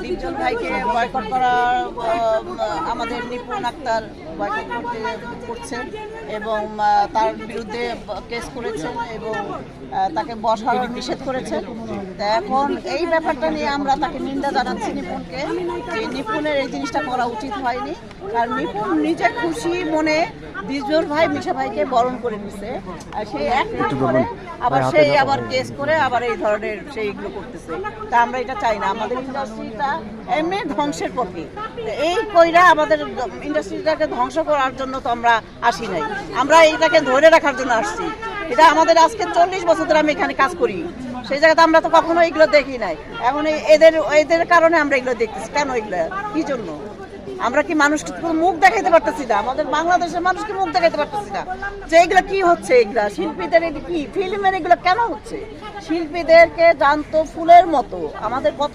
দীপজল ভাইকে বয়কট করা আমাদের নিপুণ আক্তার বয়কট করছেন এবং তার বিরুদ্ধে কেস করেছেন এবং তাকে বসার নিষেধ করেছেন। এখন এই ব্যাপারটা নিয়ে আমরা তাকে নিন্দা জানাচ্ছি নিপুণকে, যে নিপুণের এই জিনিসটা করা উচিত হয়নি। কারণ নিপুণ নিজে খুশি মনে দীপজল ভাই মিশা ভাইকে বরণ করে নিছে, আর সেই এক করে আবার সেই আবার কেস করে আবার এই ধরনের সেইগুলো করতেছে। তা আমরা এটা চাই না, আমাদের ইন্ডাস্ট্রিটা এমনি ধ্বংসের পথে। এই কইরা আমাদের ইন্ডাস্ট্রিটাকে ধ্বংস করার জন্য তো আমরা আসি নাই, আমরা এইটাকে ধরে রাখার জন্য আসছি। এটা আমাদের আজকে 40 বছর ধরে আমি এখানে কাজ করি, সেই জায়গাতে আমরা তো কখনো এগুলো দেখি নাই। এখন এদের কারণে আমরা এগুলো দেখতেছি। কেন এগুলো কি জন্য? আমরা কি মানুষকে মুখ দেখাইতে পারতেছি না? আমাদের বাংলাদেশের মানুষকে মুখ দেখাইতে পারতেছি না যে এগুলো কি হচ্ছে। এগুলা শিল্পীদের কি ফিল্মের এগুলো কেন হচ্ছে? শিল্পীদেরকে জানতো ফুলের মতো। আমাদের কত